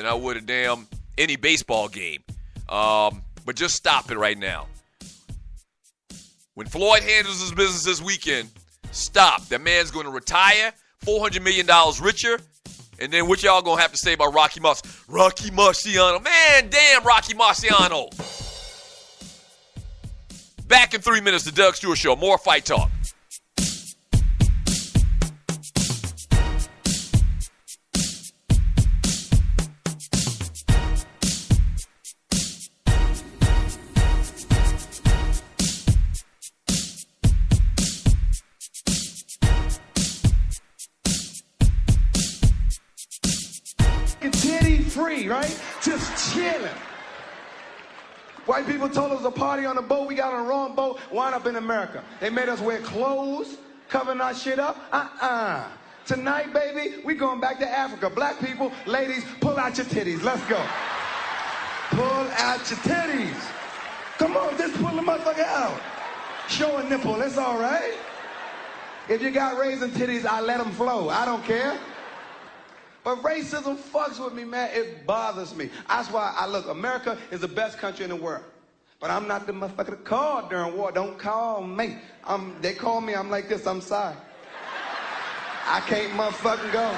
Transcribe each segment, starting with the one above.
than I would any baseball game. But just stop it right now. When Floyd handles his business this weekend, stop. That man's going to retire, $400 million richer. And then what y'all going to have to say about Rocky Marciano? Man, damn Rocky Marciano. Back in 3 minutes, the Doug Stewart Show. More Fight Talk. Free, right? Just chilling. White people told us to party on the boat. We got on the wrong boat, wound up in America. They made us wear clothes, covering our shit up. Tonight, baby, we going back to Africa. Black people, ladies, pull out your titties. Let's go. Pull out your titties. Come on, just pull the motherfucker out. Show a nipple, it's all right. If you got raisin titties, I let them flow. I don't care. But racism fucks with me, man. It bothers me. That's why America is the best country in the world. But I'm not the motherfucker called during war. Don't call me. They call me, I'm like this, I'm sorry. I can't motherfucking go.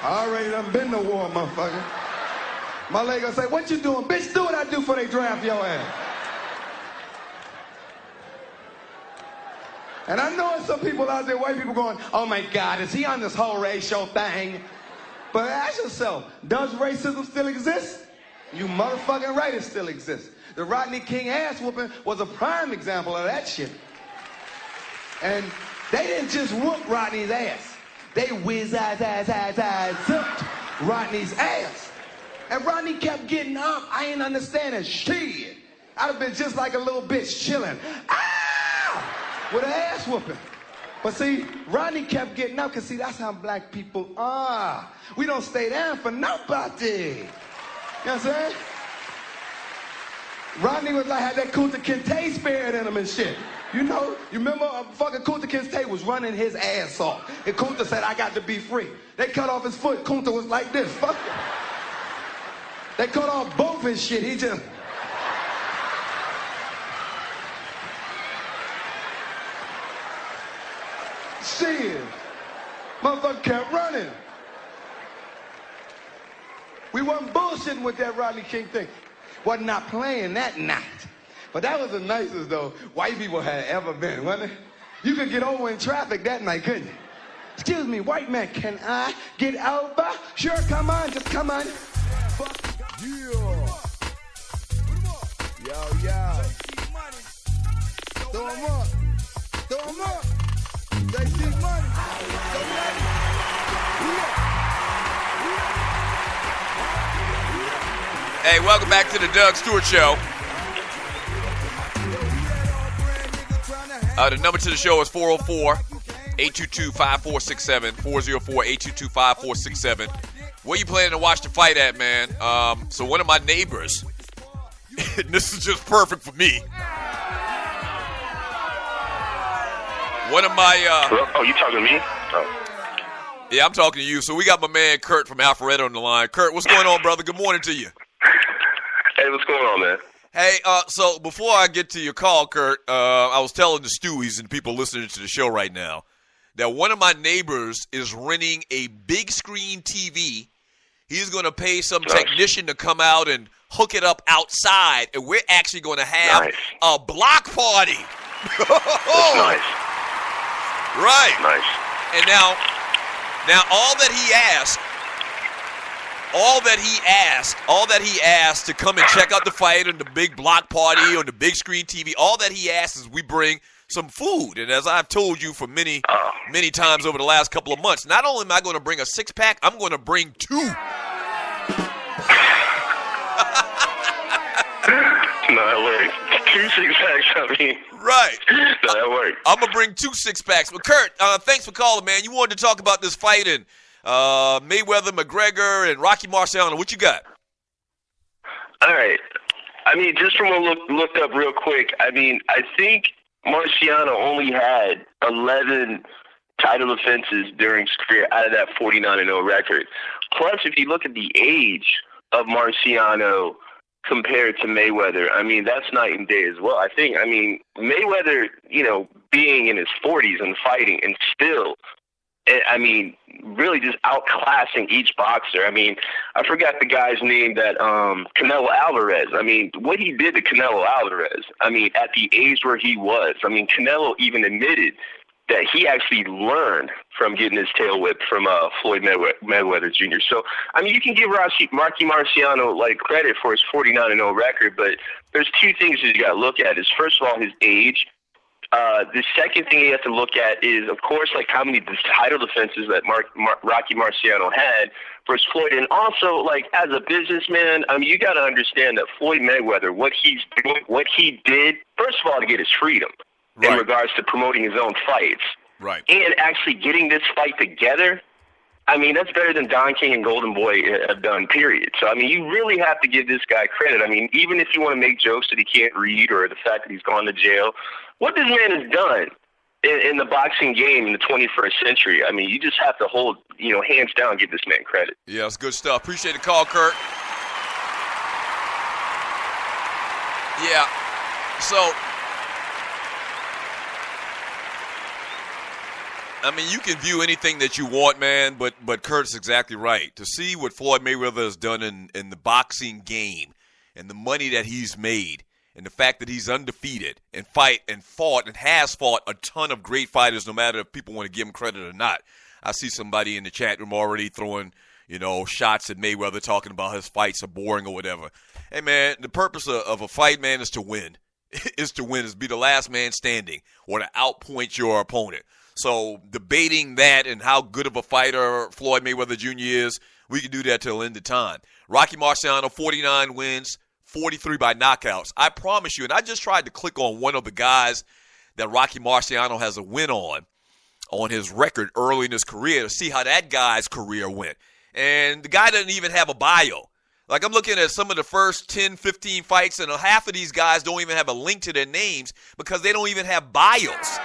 I already done been to war, motherfucker. My lady gonna say, what you doing? Bitch, do what I do before they draft your ass. And I know there's some people out there, white people going, oh my God, is he on this whole racial thing? But ask yourself, does racism still exist? You motherfucking right, it still exists. The Rodney King ass whooping was a prime example of that shit. And they didn't just whoop Rodney's ass. They zipped Rodney's ass. And Rodney kept getting up. I ain't understanding shit. I'd have been just like a little bitch chilling. With an ass whooping. But see, Rodney kept getting up because see, that's how black people are. We don't stay down for nobody. You know what I'm saying? Rodney was like, had that Kunta Kinte spirit in him and shit. You know, you remember fucking Kunta Kinte was running his ass off. And Kunta said, I got to be free. They cut off his foot. Kunta was like this, fuck it. They cut off both his shit. He just... Shit. Motherfucker kept running. We wasn't bullshitting with that Rodney King thing. Was not playing that night. But that was the nicest, though, white people had ever been, wasn't it? You could get over in traffic that night, couldn't you? Excuse me, white man, can I get over? Sure, come on, just come on. Fuck. Yeah. Yo. Throw 'em up. Throw 'em up. They see money. Hey, welcome back to the Doug Stewart Show. The number to the show is 404-822-5467, 404-822-5467. Where you planning to watch the fight at, man? So one of my neighbors, and this is just perfect for me. One of my... Oh, you talking to me? Oh. Yeah, I'm talking to you. So we got my man Kurt from Alpharetta on the line. Kurt, what's going on, brother? Good morning to you. Hey, what's going on, man? Hey, so before I get to your call, Kurt, I was telling the Stewies and people listening to the show right now that one of my neighbors is renting a big screen TV. He's going to pay some technician to come out and hook it up outside, and we're actually going to have a block party. That's nice. Right. Nice. And now all that he asked to come and check out the fight on the big block party on the big screen TV, all that he asked is we bring some food. And as I've told you for many times over the last couple of months, not only am I going to bring a six-pack, I'm going to bring two. No, that works. 2 6-packs, I mean. Right. No, that works. I'm going to bring 2 6-packs. But, Kurt, thanks for calling, man. You wanted to talk about this fight and Mayweather, McGregor, and Rocky Marciano. What you got? All right. I mean, just from a look up real quick, I mean, I think Marciano only had 11 title defenses during his career out of that 49-0 record. Plus, if you look at the age of Marciano compared to Mayweather, I mean, that's night and day as well. I mean, Mayweather, being in his 40s and fighting and still, I mean, really just outclassing each boxer. I mean, I forgot the guy's name that Canelo Alvarez. I mean, what he did to Canelo Alvarez, I mean, at the age where he was, I mean, Canelo even admitted that he actually learned from getting his tail whipped from Floyd Mayweather Jr. So, I mean, you can give Marky Marciano credit for his 49-0 record, but there's two things that you got to look at. Is first of all his age. The second thing you have to look at is, of course, how many title defenses that Rocky Marciano had versus Floyd. And also, as a businessman, I mean, you got to understand that Floyd Mayweather, what he did, first of all, to get his freedom in regards to promoting his own fights. Right. And actually getting this fight together, I mean, that's better than Don King and Golden Boy have done, period. So, I mean, you really have to give this guy credit. I mean, even if you want to make jokes that he can't read or the fact that he's gone to jail, what this man has done in the boxing game in the 21st century, I mean, you just have to hold, hands down, give this man credit. Yeah, it's good stuff. Appreciate the call, Kurt. Yeah, so, I mean, you can view anything that you want, man, but Kurt's exactly right. To see what Floyd Mayweather has done in the boxing game and the money that he's made and the fact that he's undefeated and fought and has fought a ton of great fighters, no matter if people want to give him credit or not. I see somebody in the chat room already throwing, shots at Mayweather, talking about his fights are boring or whatever. Hey, man, the purpose of a fight, man, is to win. Is to be the last man standing or to outpoint your opponent. So debating that and how good of a fighter Floyd Mayweather Jr. is, we can do that till the end of time. Rocky Marciano, 49 wins, 43 by knockouts. I promise you, and I just tried to click on one of the guys that Rocky Marciano has a win on his record early in his career to see how that guy's career went. And the guy doesn't even have a bio. I'm looking at some of the first 10, 15 fights, and half of these guys don't even have a link to their names because they don't even have bios.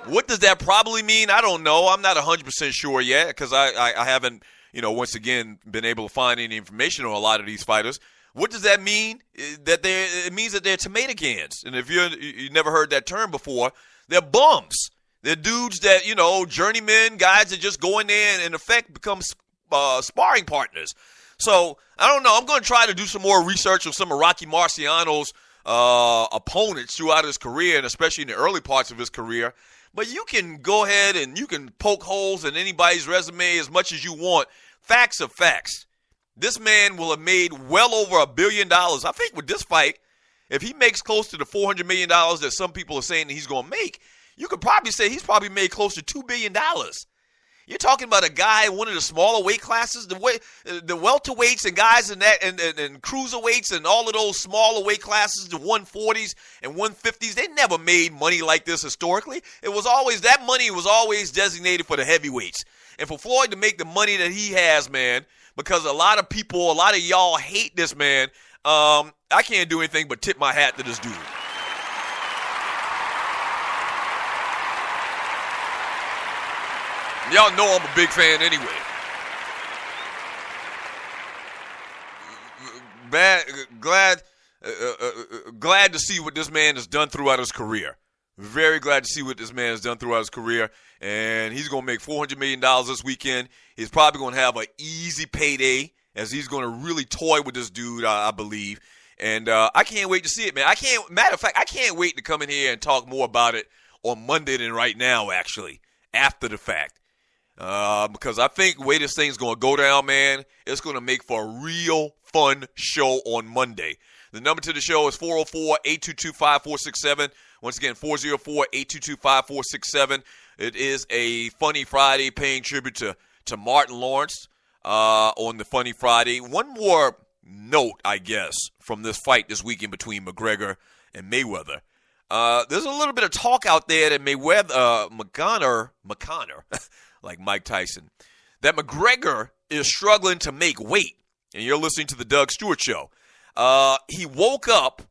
What does that probably mean? I don't know. I'm not 100% sure yet because I haven't, once again, been able to find any information on a lot of these fighters. What does that mean? It means that they're tomato cans. And if you never heard that term before, they're bums. They're dudes that, journeymen, guys that just go in there and in effect become sparring partners. So, I don't know. I'm going to try to do some more research on some of Rocky Marciano's opponents throughout his career, and especially in the early parts of his career. But you can go ahead and you can poke holes in anybody's resume as much as you want. Facts are facts. This man will have made well over $1 billion. I think with this fight, if he makes close to the $400 million that some people are saying that he's going to make, you could probably say he's probably made close to $2 billion. You're talking about a guy in one of the smaller weight classes, the welterweights and guys in that and cruiserweights and all of those smaller weight classes, the 140s and 150s. They never made money like this historically. That money was always designated for the heavyweights. And for Floyd to make the money that he has, man, because a lot of y'all hate this man, I can't do anything but tip my hat to this dude. Y'all know I'm a big fan anyway. Glad to see what this man has done throughout his career. Very glad to see what this man has done throughout his career. And he's going to make $400 million this weekend. He's probably going to have an easy payday as he's going to really toy with this dude, I believe. And I can't wait to see it, man. Matter of fact, I can't wait to come in here and talk more about it on Monday than right now, actually, after the fact. Because I think the way this thing's going to go down, man, it's going to make for a real fun show on Monday. The number to the show is 404-822-5467. Once again, 404-822-5467. It is a Funny Friday paying tribute to Martin Lawrence on the Funny Friday. One more note, I guess, from this fight this weekend between McGregor and Mayweather. There's a little bit of talk out there that McConnor, like Mike Tyson, that McGregor is struggling to make weight. and you're listening to the Doug Stewart Show. He woke up.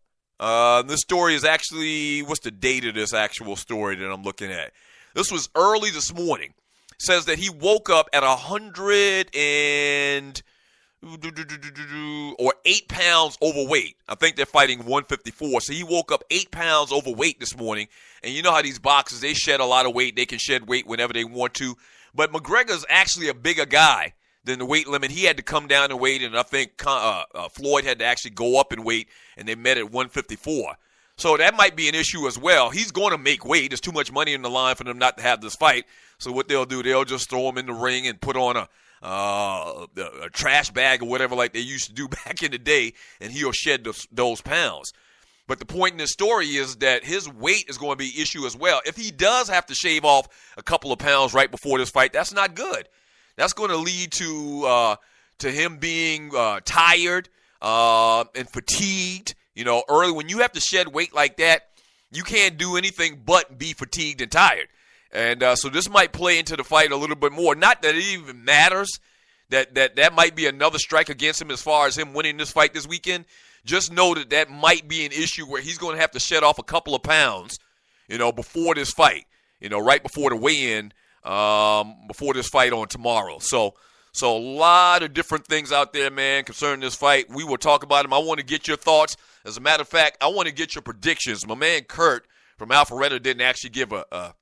This story is actually, what's the date of this actual story that I'm looking at? This was early this morning. It says that he woke up at 8 pounds overweight. I think they're fighting 154. So he woke up 8 pounds overweight this morning. And you know how these boxers, they shed a lot of weight. They can shed weight whenever they want to. But McGregor's actually a bigger guy than the weight limit. He had to come down in weight, and I think Floyd had to actually go up in weight, and they met at 154. So that might be an issue as well. He's going to make weight. There's too much money in the line for them not to have this fight. So what they'll do, they'll just throw him in the ring and put on a trash bag or whatever like they used to do back in the day, and he'll shed those pounds. But the point in this story is that his weight is going to be an issue as well. If he does have to shave off a couple of pounds right before this fight, that's not good. That's going to lead to him being tired and fatigued. You know, early when you have to shed weight like that, you can't do anything but be fatigued and tired. And so this might play into the fight a little bit more. Not that it even matters. That might be another strike against him as far as him winning this fight this weekend. Just know that might be an issue where he's going to have to shed off a couple of pounds, you know, before this fight. You know, right before the weigh-in, before this fight on tomorrow. So a lot of different things out there, man, concerning this fight. We will talk about them. I want to get your thoughts. As a matter of fact, I want to get your predictions. My man Kurt from Alpharetta didn't actually give a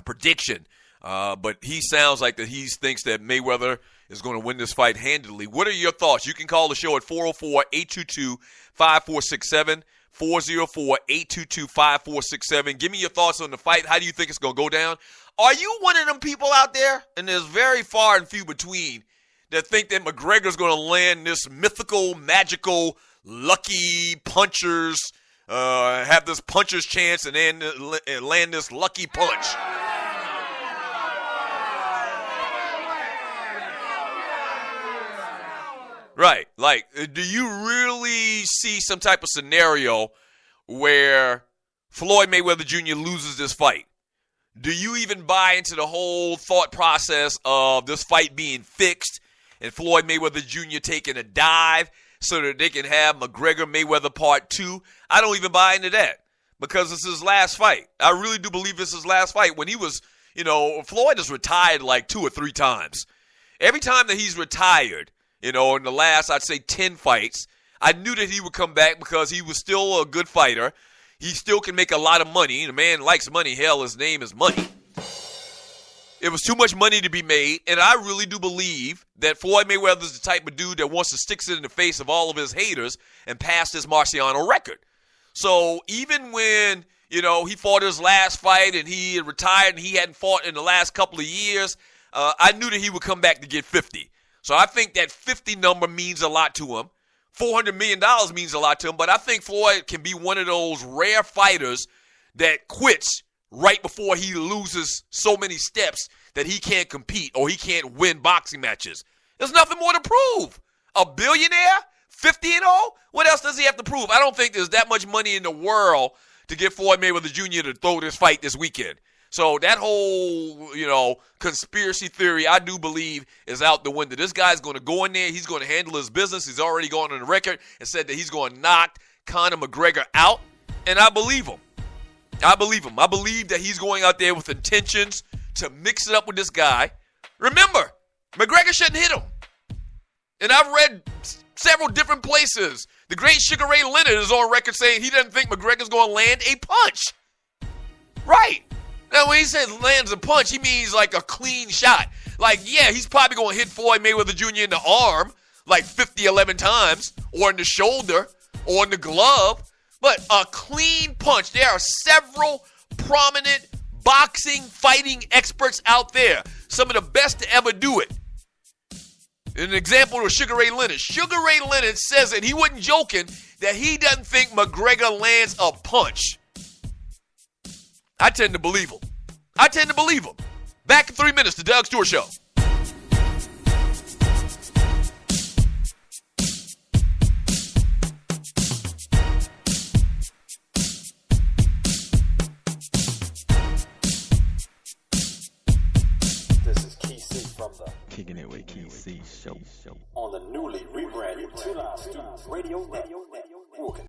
prediction, but he sounds like that he thinks that Mayweather is going to win this fight handily. What are your thoughts? You can call the show at 404-822-5467, 404-822-5467. Give me your thoughts on the fight. How do you think it's going to go down? Are you one of them people out there, and there's very far and few between, that think that McGregor's going to land this mythical, magical, lucky punchers, have this puncher's chance and then land this lucky punch? Right. Like, do you really see some type of scenario where Floyd Mayweather Jr. loses this fight? Do you even buy into the whole thought process of this fight being fixed and Floyd Mayweather Jr. taking a dive so that they can have McGregor Mayweather Part 2? I don't even buy into that because it's his last fight. I really do believe it's his last fight. When he was, you know, Floyd has retired like 2 or 3 times. Every time that he's retired, you know, in the last, I'd say 10 fights, I knew that he would come back because he was still a good fighter. He still can make a lot of money. The man likes money. Hell, his name is money. It was too much money to be made, and I really do believe that Floyd Mayweather is the type of dude that wants to stick it in the face of all of his haters and pass his Marciano record. So even when, you know, he fought his last fight and he had retired and he hadn't fought in the last couple of years, I knew that he would come back to get 50. So I think that 50 number means a lot to him. $400 million means a lot to him, but I think Floyd can be one of those rare fighters that quits right before he loses so many steps that he can't compete or he can't win boxing matches. There's nothing more to prove. A billionaire, 50-0? What else does he have to prove? I don't think there's that much money in the world to get Floyd Mayweather Jr. to throw this fight this weekend. So that whole, you know, conspiracy theory, I do believe, is out the window. This guy's going to go in there. He's going to handle his business. He's already gone on the record and said that he's going to knock Conor McGregor out, and I believe him. I believe him. I believe that he's going out there with intentions to mix it up with this guy. Remember, McGregor shouldn't hit him. And I've read several different places. The great Sugar Ray Leonard is on record saying he doesn't think McGregor's going to land a punch. Right. Now, when he says lands a punch, he means like a clean shot. Like, yeah, he's probably going to hit Floyd Mayweather Jr. in the arm like 11 times, or in the shoulder, or in the glove. But a clean punch. There are several prominent boxing, fighting experts out there. Some of the best to ever do it. An example was Sugar Ray Leonard. Sugar Ray Leonard says, and he wasn't joking, that he doesn't think McGregor lands a punch. I tend to believe him. Back in 3 minutes, the Doug Stewart Show. Kicking it with KC show on the newly rebranded Radio Network.